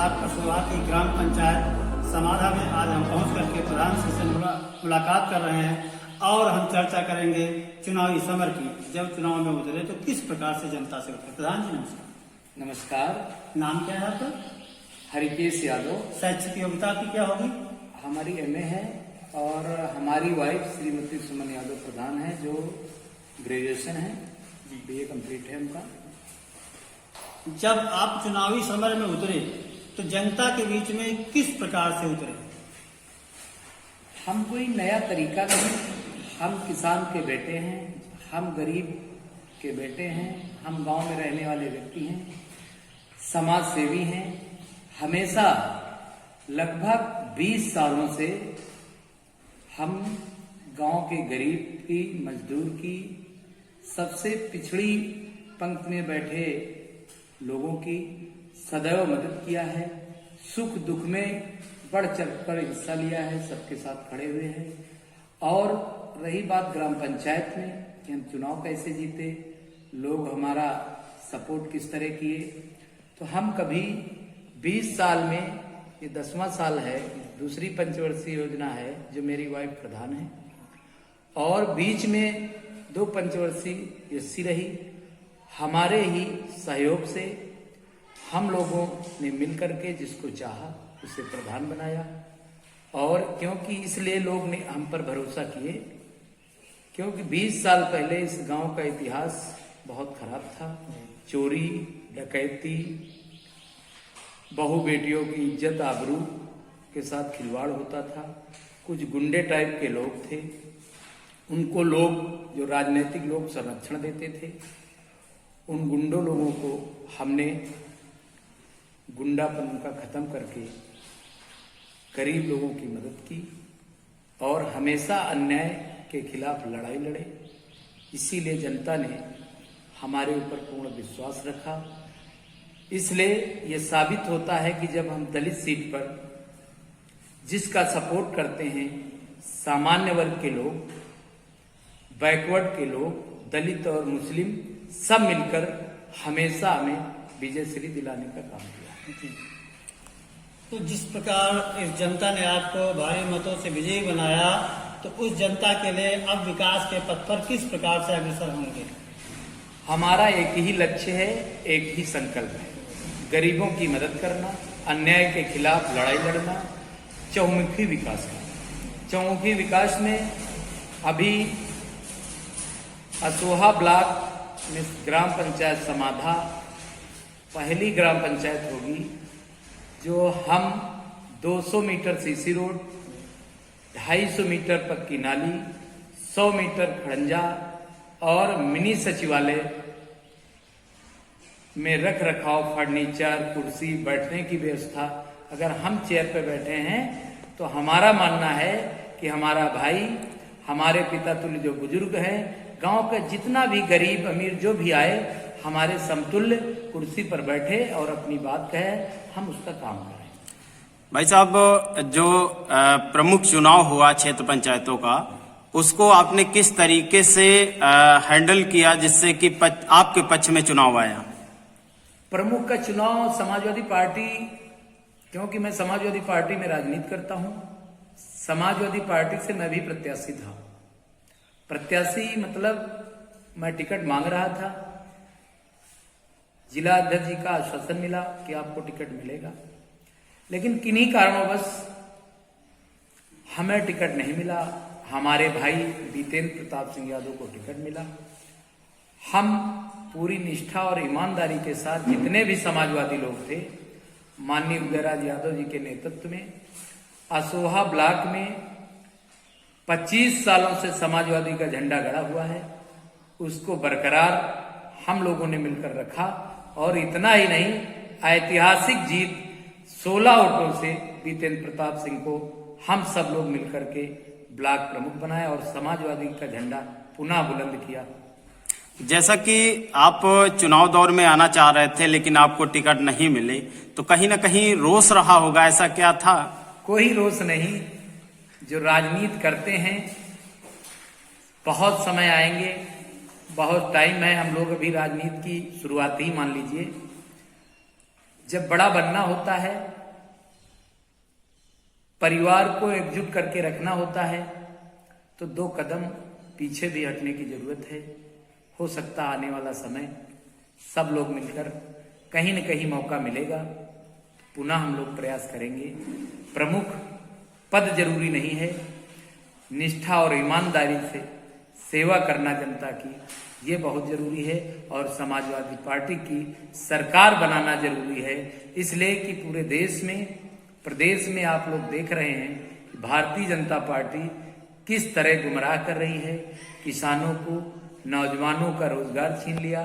आपका शुरुआत की ग्राम पंचायत समाधा में आज हम पहुंच करके प्रधान से मुलाकात कर रहे हैं और हम चर्चा करेंगे चुनावी समर की। जब चुनाव में उतरे तो किस प्रकार से जनता से उतरे। प्रधान जी नमस्कार। नमस्कार। नाम क्या है आपका? हरिकेश यादव। शैक्षिक योग्यता आपकी क्या होगी? हमारी एमए है और हमारी वाइफ श्रीमती सुमन यादव प्रधान है जो ग्रेजुएशन है, बीए कंप्लीट है उनका। जब आप चुनावी समर में उतरे तो जनता के बीच में किस प्रकार से उतरे? हम कोई नया तरीका नहीं, हम किसान के बेटे हैं, हम गरीब के बेटे हैं, हम गांव में रहने वाले व्यक्ति हैं, समाज सेवी हैं। हमेशा लगभग 20 सालों से हम गांव के गरीब की, मजदूर की, सबसे पिछड़ी पंक्ति में बैठे लोगों की सदैव मदद किया है। सुख दुख में बढ़ चढ़कर हिस्सा लिया है, सबके साथ खड़े हुए हैं। और रही बात ग्राम पंचायत में कि हम चुनाव कैसे जीते, लोग हमारा सपोर्ट किस तरह किए, तो हम कभी 20 साल में, ये 10वां साल है, दूसरी पंचवर्षीय योजना है जो मेरी वाइफ प्रधान है, और बीच में 2 पंचवर्षीय एससी रही। हमारे ही सहयोग से हम लोगों ने मिलकर के जिसको चाहा उसे प्रधान बनाया। और क्योंकि इसलिए लोग ने हम पर भरोसा किए, क्योंकि 20 साल पहले इस गांव का इतिहास बहुत खराब था। चोरी, डकैती, बहू बेटियों की इज्जत आबरू के साथ खिलवाड़ होता था। कुछ गुंडे टाइप के लोग थे, उनको लोग जो राजनीतिक लोग संरक्षण देते थे, उन गुंडों लोगों को हमने गुंडापन का खत्म करके गरीब लोगों की मदद की और हमेशा अन्याय के खिलाफ लड़ाई लड़े। इसीलिए जनता ने हमारे ऊपर पूर्ण विश्वास रखा। इसलिए ये साबित होता है कि जब हम दलित सीट पर जिसका सपोर्ट करते हैं, सामान्य वर्ग के लोग, बैकवर्ड के लोग, दलित और मुस्लिम सब मिलकर हमेशा हमें विजयश्री दिलाने का काम किया। तो जिस प्रकार इस जनता ने आपको भारी मतों से विजयी बनाया, तो उस जनता के लिए अब विकास के पथ पर किस प्रकार से अग्रसर होंगे? हमारा एक ही लक्ष्य है, एक ही संकल्प है, गरीबों की मदद करना, अन्याय के खिलाफ लड़ाई लड़ना, चहुमुखी विकास करना। चहुमुखी विकास में अभी असोहा ब्लॉक में ग्राम पंचायत समाधा पहली ग्राम पंचायत होगी जो हम 200 मीटर सीसी रोड, 250 मीटर पक्की नाली, 100 मीटर खड़ंजा और मिनी सचिवालय में रख रखाव, फर्नीचर, कुर्सी, बैठने की व्यवस्था। अगर हम चेयर पर बैठे हैं तो हमारा मानना है कि हमारा भाई, हमारे पिता तुल्य जो बुजुर्ग हैं, गांव का जितना भी गरीब अमीर जो भी आए, हमारे समतुल्य कुर्सी पर बैठे और अपनी बात कहे, हम उसका काम करें। भाई साहब, जो प्रमुख चुनाव हुआ क्षेत्र पंचायतों का, उसको आपने किस तरीके से हैंडल किया जिससे कि आपके पक्ष में चुनाव आया? प्रमुख का चुनाव समाजवादी पार्टी, क्योंकि मैं समाजवादी पार्टी में राजनीति करता हूं, समाजवादी पार्टी से मैं भी प्रत्याशी था। प्रत्याशी मतलब मैं टिकट मांग रहा था, जिला अध्यक्ष जी का आश्वासन मिला कि आपको टिकट मिलेगा, लेकिन किन्हीं कारणोंवश हमें टिकट नहीं मिला। हमारे भाई बीतेंद्र प्रताप सिंह यादव को टिकट मिला। हम पूरी निष्ठा और ईमानदारी के साथ जितने भी समाजवादी लोग थे, माननीय उदयराज यादव जी के नेतृत्व में असोहा ब्लॉक में 25 सालों से समाजवादी का झंडा गड़ा हुआ है, उसको बरकरार हम लोगों ने मिलकर रखा। और इतना ही नहीं, ऐतिहासिक जीत 16 वोटों से बीतेंद्र प्रताप सिंह को हम सब लोग मिलकर के ब्लॉक प्रमुख बनाया और समाजवादी का झंडा पुनः बुलंद किया। जैसा कि आप चुनाव दौर में आना चाह रहे थे लेकिन आपको टिकट नहीं मिले, तो कहीं ना कहीं रोष रहा होगा, ऐसा क्या था? कोई रोष नहीं। जो राजनीति करते हैं, बहुत समय आएंगे, बहुत टाइम है। हम लोग अभी राजनीति की शुरुआत ही मान लीजिए। जब बड़ा बनना होता है परिवार को एकजुट करके रखना होता है तो 2 कदम पीछे भी हटने की जरूरत है। हो सकता आने वाला समय सब लोग मिलकर कहीं न कहीं मौका मिलेगा, पुनः हम लोग प्रयास करेंगे। प्रमुख पद जरूरी नहीं है, निष्ठा और ईमानदारी से सेवा करना जनता की ये बहुत जरूरी है, और समाजवादी पार्टी की सरकार बनाना जरूरी है। इसलिए कि पूरे देश में, प्रदेश में आप लोग देख रहे हैं कि भारतीय जनता पार्टी किस तरह गुमराह कर रही है। किसानों को, नौजवानों का रोजगार छीन लिया,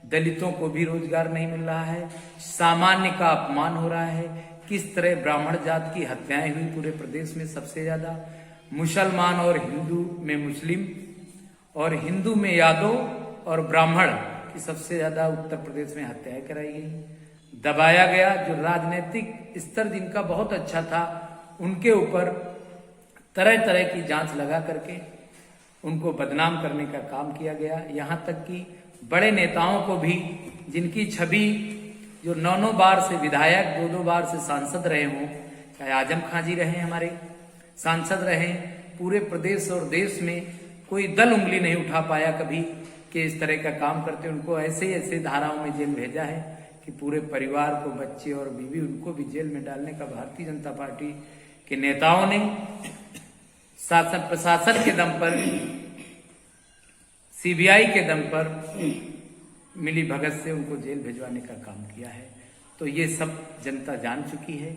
दलितों को भी रोजगार नहीं मिल रहा है, सामान्य का अपमान हो रहा है। किस तरह ब्राह्मण जात की हत्याएं हुई पूरे प्रदेश में सबसे ज्यादा, मुसलमान और हिंदू में मुस्लिम और हिंदू में यादव और ब्राह्मण की सबसे ज्यादा उत्तर प्रदेश में हत्याएं कराई गई। दबाया गया, जो राजनीतिक स्तर जिनका बहुत अच्छा था उनके ऊपर तरह तरह की जांच लगा करके उनको बदनाम करने का काम किया गया। यहाँ तक कि बड़े नेताओं को भी, जिनकी छवि जो 9 बार से विधायक, 2 बार से सांसद रहे हों, चाहे आजम खां जी रहे हमारे सांसद रहे, पूरे प्रदेश और देश में कोई दल उंगली नहीं उठा पाया कभी कि इस तरह का काम करते। उनको ऐसे ऐसे धाराओं में जेल भेजा है कि पूरे परिवार को, बच्चे और बीवी, उनको भी जेल में डालने का भारतीय जनता पार्टी के नेताओं ने शासन प्रशासन के दम पर, सीबीआई के दम पर मिली भगत से उनको जेल भिजवाने का काम किया है। तो ये सब जनता जान चुकी है।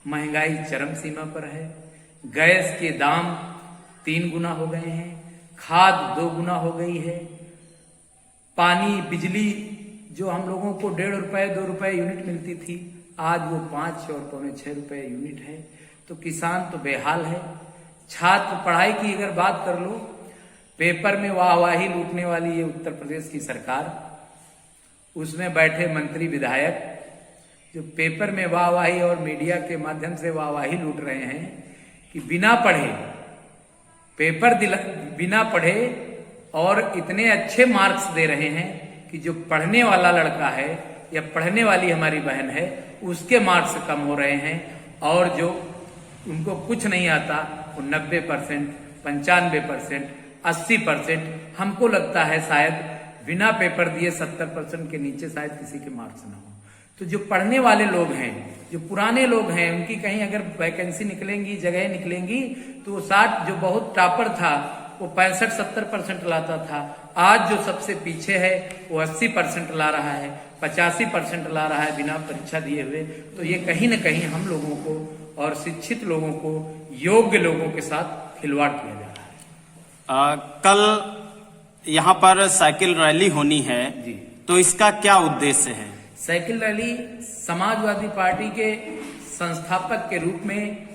महंगाई चरम सीमा पर है, गैस के दाम 3 गुना हो गए हैं, खाद 2 गुना हो गई है, पानी, बिजली जो हम लोगों को 1.5 रुपए 2 रुपए यूनिट मिलती थी, आज वो 5 और पौने 6 रुपए यूनिट है। तो किसान तो बेहाल है। छात्र पढ़ाई की अगर बात कर लो, पेपर में वाहवाही लूटने वाली ये उत्तर प्रदेश की सरकार, उसमें बैठे मंत्री विधायक जो पेपर में वाहवाही और मीडिया के माध्यम से वाहवाही लूट रहे हैं कि बिना पढ़े, बिना पढ़े और इतने अच्छे मार्क्स दे रहे हैं कि जो पढ़ने वाला लड़का है या पढ़ने वाली हमारी बहन है उसके मार्क्स कम हो रहे हैं, और जो उनको कुछ नहीं आता वो 90%, 95%, 80%, हमको लगता है शायद बिना पेपर दिए 70% के नीचे शायद किसी के मार्क्स ना हो। तो जो पढ़ने वाले लोग हैं, जो पुराने लोग हैं, उनकी कहीं अगर वैकेंसी निकलेंगी, जगह निकलेंगी, तो 60 जो बहुत टॉपर था वो 65-70% लाता था, आज जो सबसे पीछे है वो 80% ला रहा है, 85% ला रहा है बिना परीक्षा दिए हुए। तो ये कहीं ना कहीं हम लोगों को और शिक्षित लोगों को, योग्य लोगों के साथ खिलवाड़ किया जा रहा है। कल यहाँ पर साइकिल रैली होनी है जी, तो इसका क्या उद्देश्य है? साइकिल रैली समाजवादी पार्टी के संस्थापक के रूप में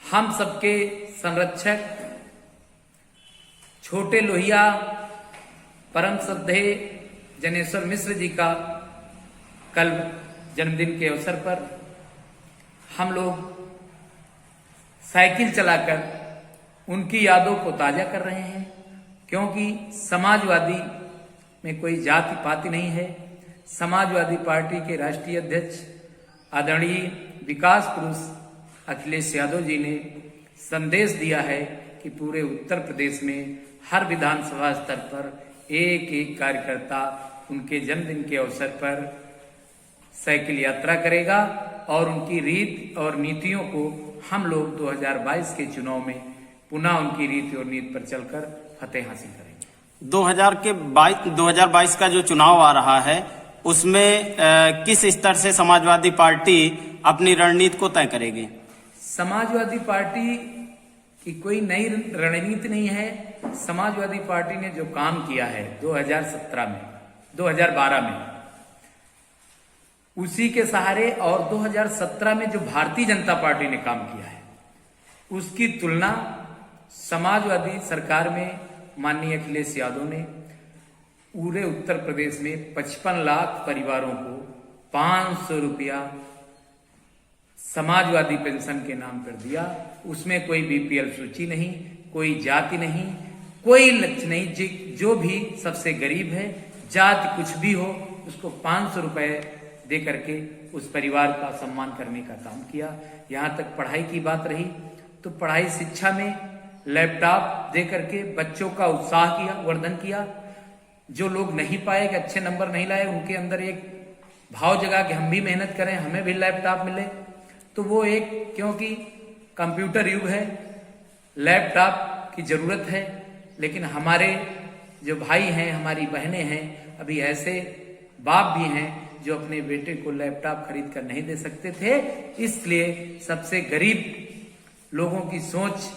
हम सबके संरक्षक छोटे लोहिया परम श्रद्धेय जनेश्वर मिश्र जी का कल जन्मदिन के अवसर पर हम लोग साइकिल चलाकर उनकी यादों को ताजा कर रहे हैं। क्योंकि समाजवादी में कोई जाति पाति नहीं है। समाजवादी पार्टी के राष्ट्रीय अध्यक्ष आदरणीय विकास पुरुष अखिलेश यादव जी ने संदेश दिया है कि पूरे उत्तर प्रदेश में हर विधानसभा स्तर पर एक एक कार्यकर्ता उनके जन्मदिन के अवसर पर साइकिल यात्रा करेगा, और उनकी रीत और नीतियों को हम लोग 2022 के चुनाव में पुनः उनकी रीति और नीति पर चलकर फतेह हासिल करेंगे। 2022 का जो चुनाव आ रहा है उसमें किस स्तर से समाजवादी पार्टी अपनी रणनीति को तय करेगी? समाजवादी पार्टी की कोई नई रणनीति नहीं है। समाजवादी पार्टी ने जो काम किया है 2017 में, 2012 में, उसी के सहारे, और 2017 में जो भारतीय जनता पार्टी ने काम किया है उसकी तुलना समाजवादी सरकार में माननीय अखिलेश यादव ने पूरे उत्तर प्रदेश में 55 लाख परिवारों को 500 रुपया समाजवादी पेंशन के नाम पर दिया। उसमें कोई बीपीएल सूची नहीं, कोई जाति नहीं, कोई लक्ष्य नहीं। जो भी सबसे गरीब है, जाति कुछ भी हो, उसको 500 रुपए दे करके उस परिवार का सम्मान करने का काम किया। यहाँ तक पढ़ाई की बात रही तो पढ़ाई शिक्षा में लैपटॉप दे करके बच्चों का उत्साह किया, वर्धन किया। जो लोग नहीं पाए कि अच्छे नंबर नहीं लाए, उनके अंदर एक भाव जगा कि हम भी मेहनत करें, हमें भी लैपटॉप मिले। तो वो एक, क्योंकि कंप्यूटर युग है, लैपटॉप की जरूरत है, लेकिन हमारे जो भाई हैं, हमारी बहनें हैं, अभी ऐसे बाप भी हैं जो अपने बेटे को लैपटॉप खरीद कर नहीं दे सकते थे। इसलिए सबसे गरीब लोगों की सोच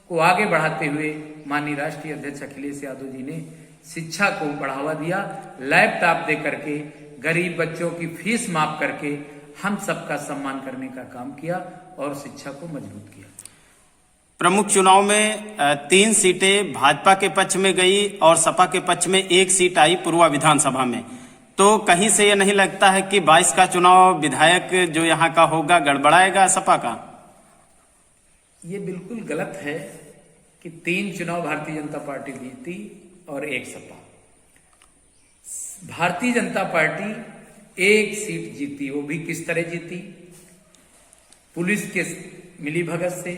को आगे बढ़ाते हुए माननीय राष्ट्रीय अध्यक्ष अखिलेश यादव जी ने शिक्षा को बढ़ावा दिया। लैपटॉप दे करके गरीब बच्चों की फीस माफ करके हम सबका सम्मान करने का काम किया और शिक्षा को मजबूत किया। प्रमुख चुनाव में 3 सीटें भाजपा के पक्ष में गई और सपा के पक्ष में 1 सीट आई पूर्वा विधानसभा में। तो कहीं से ये नहीं लगता है कि 22 का चुनाव विधायक जो यहाँ का होगा गड़बड़ाएगा सपा का? ये बिल्कुल गलत है कि 3 चुनाव भारतीय जनता पार्टी जीती और 1 सपा। भारतीय जनता पार्टी 1 सीट जीती, वो भी किस तरह जीती? पुलिस के मिलीभगत से,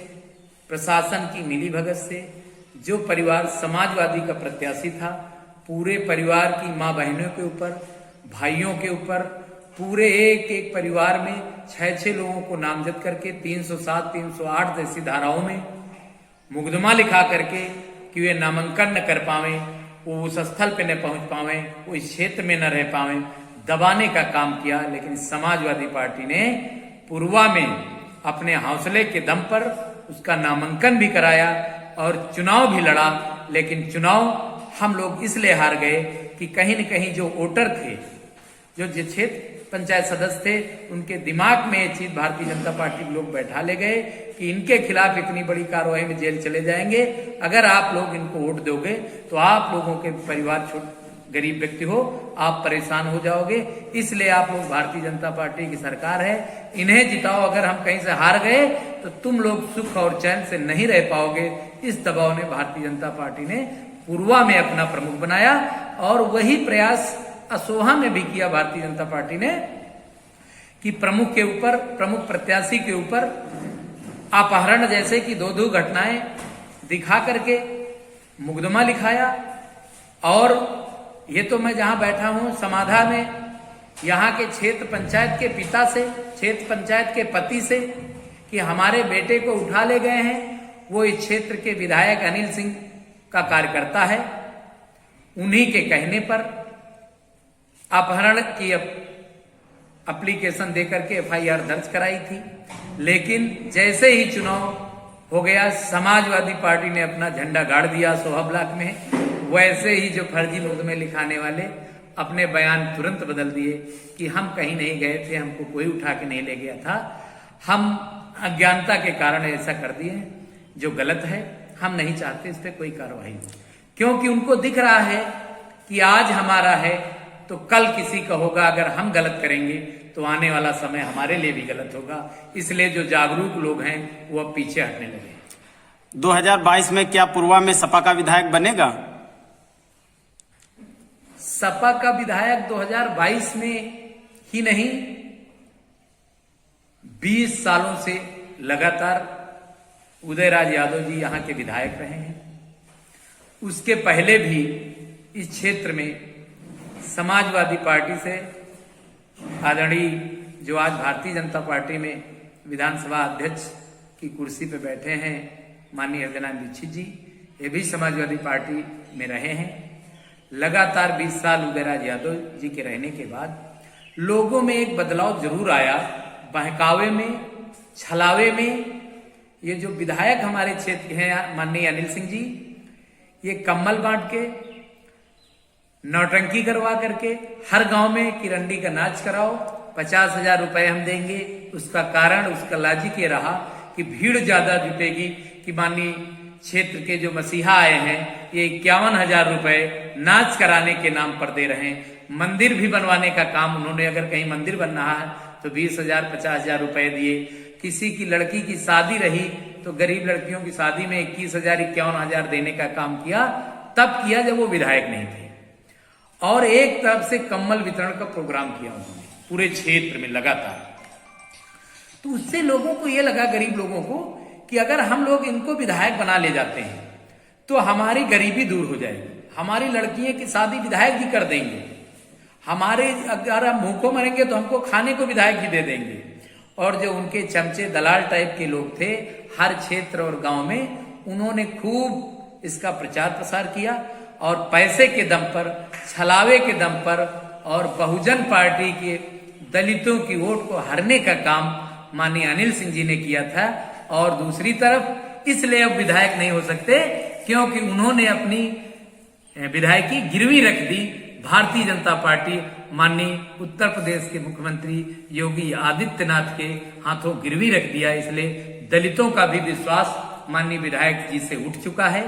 प्रशासन की मिलीभगत से। जो परिवार समाजवादी का प्रत्याशी था, पूरे परिवार की मां बहनों के ऊपर, भाइयों के ऊपर, पूरे एक परिवार में 6-6 लोगों को नामजद करके 307, 308 जैसी धाराओं में मुकदमा लिखा करके कि वे नामांकन न कर पावे, वो उस स्थल पे न पहुंच पावे, वो इस क्षेत्र में न रह पावे, दबाने का काम किया। लेकिन समाजवादी पार्टी ने पूर्वा में अपने हौसले के दम पर उसका नामांकन भी कराया और चुनाव भी लड़ा। लेकिन चुनाव हम लोग इसलिए हार गए कि कहीं न कहीं जो वोटर थे, जो क्षेत्र पंचायत सदस्य थे, उनके दिमाग में ये चीज भारतीय जनता पार्टी के लोग बैठा ले गए कि इनके खिलाफ इतनी बड़ी कार्रवाई में जेल चले जाएंगे, अगर आप लोग इनको वोट दोगे तो आप लोगों के परिवार गरीब व्यक्ति हो, आप परेशान हो जाओगे, इसलिए आप लोग भारतीय जनता पार्टी की सरकार है, इन्हें जिताओ। अगर हम कहीं से हार गए तो तुम लोग सुख और चैन से नहीं रह पाओगे। इस दबाव ने भारतीय जनता पार्टी ने पूर्वा में अपना प्रमुख बनाया और वही प्रयास असोहा में भी किया भारतीय जनता पार्टी ने कि प्रमुख के ऊपर, प्रमुख प्रत्याशी के ऊपर अपहरण जैसे कि 2-2 घटनाएं दिखा करके मुकदमा लिखाया। और ये तो मैं जहां बैठा हूं समाधा में, यहाँ के क्षेत्र पंचायत के पिता से, क्षेत्र पंचायत के पति से कि हमारे बेटे को उठा ले गए हैं, वो इस क्षेत्र के विधायक अनिल सिंह का कार्यकर्ता है, उन्हीं के कहने पर अपहरण की एप्लीकेशन देकर के FIR दर्ज कराई थी। लेकिन जैसे ही चुनाव हो गया, समाजवादी पार्टी ने अपना झंडा गाड़ दिया सोहा ब्लॉक में। वैसे ही जो फर्जी मुकदमे लिखाने वाले अपने बयान तुरंत बदल दिए कि हम कहीं नहीं गए थे, हमको कोई उठा के नहीं ले गया था, हम अज्ञानता के कारण ऐसा कर दिए, जो गलत है। हम नहीं चाहते इस पर कोई कार्रवाई हो, क्योंकि उनको दिख रहा है कि आज हमारा है तो कल किसी का होगा। अगर हम गलत करेंगे तो आने वाला समय हमारे लिए भी गलत होगा। इसलिए जो जागरूक लोग हैं वो अब पीछे हटने लगे। 2022 में क्या पूर्वा में सपा का विधायक बनेगा? सपा का विधायक 2022 में ही नहीं, 20 सालों से लगातार उदयराज यादव जी यहाँ के विधायक रहे हैं। उसके पहले भी इस क्षेत्र में समाजवादी पार्टी से आदरणीय जो आज भारतीय जनता पार्टी में विधानसभा अध्यक्ष की कुर्सी पे बैठे हैं माननीय हृदयनारायण दीक्षित जी, ये भी समाजवादी पार्टी में रहे हैं। लगातार 20 साल उदयराज यादव जी के रहने के बाद लोगों में एक बदलाव जरूर आया, बहकावे में, छलावे में। ये जो विधायक हमारे क्षेत्र के हैं माननीय अनिल सिंह जी, ये कम्बल बांट के, नौटंकी करवा करके हर गांव में किरंडी का नाच कराओ, 50,000 रुपए हम देंगे। उसका कारण, उसका लॉजिक ये रहा कि भीड़ ज्यादा जुटेगी कि माननीय क्षेत्र के जो मसीहा आए हैं ये 51,000 रुपए नाच कराने के नाम पर दे रहे हैं। मंदिर भी बनवाने का काम उन्होंने, अगर कहीं मंदिर बन रहा है तो 20,000 50,000 रुपए दिए। किसी की लड़की की शादी रही तो गरीब लड़कियों की शादी में 21,000 51,000 देने का काम किया, तब किया जब वो विधायक नहीं थे। और एक तरफ से कम्बल वितरण का प्रोग्राम किया उन्होंने। पूरे क्षेत्र में लगातार। तो उससे लोगों को ये लगा, गरीब लोगों को, कि अगर हम लोग इनको विधायक बना ले जाते हैं तो हमारी गरीबी दूर हो जाएगी, हमारी लड़कियों की शादी विधायक जी कर देंगे, हमारे अगर हम भूखों मरेंगे तो हमको खाने को विधायक जी दे देंगे। और जो उनके चमचे दलाल टाइप के लोग थे हर क्षेत्र और गांव में, उन्होंने खूब इसका प्रचार प्रसार किया और पैसे के दम पर, छलावे के दम पर और बहुजन पार्टी के दलितों की वोट को हरने का काम माननीय अनिल सिंह जी ने किया था। और दूसरी तरफ इसलिए अब विधायक नहीं हो सकते क्योंकि उन्होंने अपनी विधायकी गिरवी रख दी भारतीय जनता पार्टी माननीय उत्तर प्रदेश के मुख्यमंत्री योगी आदित्यनाथ के हाथों गिरवी रख दिया। इसलिए दलितों का भी विश्वास माननीय विधायक जी से उठ चुका है,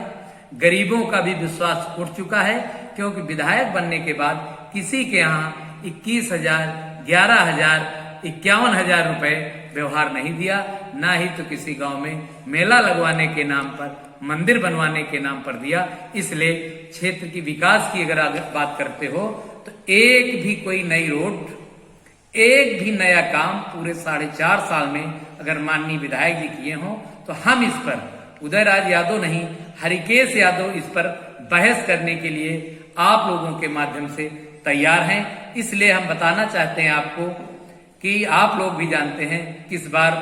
गरीबों का भी विश्वास उठ चुका है, क्योंकि विधायक बनने के बाद किसी के यहाँ 21,000, 11,000, 51,000 रुपए व्यवहार नहीं दिया, ना ही तो किसी गांव में मेला लगवाने के नाम पर, मंदिर बनवाने के नाम पर दिया। इसलिए क्षेत्र की विकास की अगर बात करते हो तो एक भी कोई नई रोड, एक भी नया काम पूरे 4.5 साल में अगर माननीय विधायक जी किए हों तो हम इस पर, उदयराज यादव नहीं हरिकेश यादव, इस पर बहस करने के लिए आप लोगों के माध्यम से तैयार हैं। इसलिए हम बताना चाहते हैं आपको कि आप लोग भी जानते हैं कि इस बार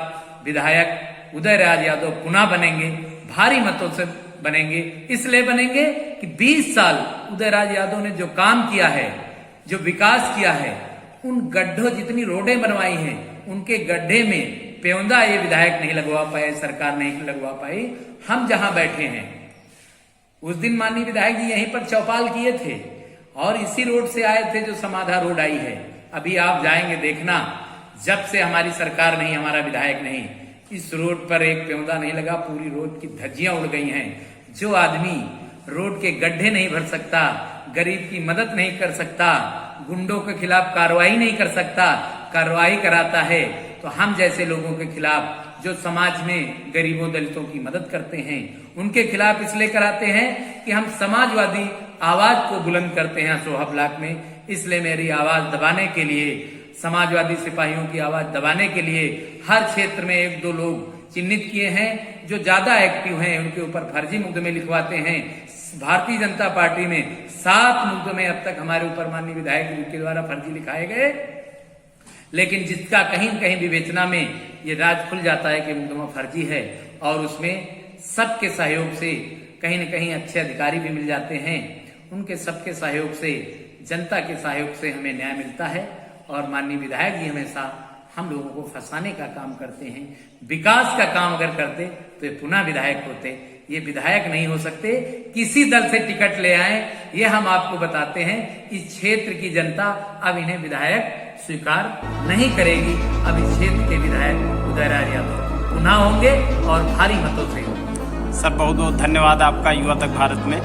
विधायक उदयराज यादव पुनः बनेंगे, भारी मतों से बनेंगे। इसलिए बनेंगे कि 20 साल उदयराज यादव ने जो काम किया है, जो विकास किया है, उन गड्ढों, जितनी रोडें बनवाई हैं, उनके गड्ढे में पेौंदा ये विधायक नहीं लगवा पाए, सरकार नहीं लगवा पाई। हम जहां बैठे हैं, उस दिन माननीय विधायक जी यहीं पर चौपाल किए थे और इसी रोड से आए थे जो समाधा रोड आई है। अभी आप जाएंगे देखना, जब से हमारी सरकार नहीं, हमारा विधायक नहीं, इस रोड पर एक पेौंदा नहीं लगा, पूरी रोड की धज्जियां उड़ गई हैं। जो आदमी रोड के गड्ढे नहीं भर सकता, गरीब की मदद नहीं कर सकता, गुंडों के खिलाफ कार्रवाई नहीं कर सकता, कार्रवाई कराता है, तो हम जैसे लोगों के खिलाफ, जो समाज में गरीबों दलितों की मदद करते हैं, उनके खिलाफ इसलिए कराते हैं कि हम समाजवादी आवाज को बुलंद करते हैं सोहा ब्लॉक में। इसलिए मेरी आवाज दबाने के लिए, समाजवादी सिपाहियों की आवाज दबाने के लिए हर क्षेत्र में 1-2 लोग चिन्हित किए हैं जो ज्यादा एक्टिव हैं, उनके ऊपर फर्जी मुकदमे लिखवाते हैं। भारतीय जनता पार्टी में 7 मुकदमे अब तक हमारे ऊपर माननीय विधायक जी के द्वारा फर्जी लिखाए गए, लेकिन जिसका कहीं न कहीं विवेचना में ये राज खुल जाता है कि मुकदमा फर्जी है और उसमें सबके सहयोग से कहीं न कहीं अच्छे अधिकारी भी मिल जाते हैं। उनके सबके सहयोग से, जनता के सहयोग से हमें न्याय मिलता है और माननीय विधायक जी हमेशा हम लोगों को फंसाने का काम करते हैं। विकास का काम अगर करते तो ये पुनः विधायक होते, ये विधायक नहीं हो सकते। किसी दल से टिकट ले आए, ये हम आपको बताते हैं। इस क्षेत्र की जनता अब इन्हें विधायक स्वीकार नहीं करेगी। अब इस क्षेत्र के विधायक उदयराज यादव पुनः होंगे और भारी मतों से। सर बहुत बहुत धन्यवाद आपका युवा तक भारत में।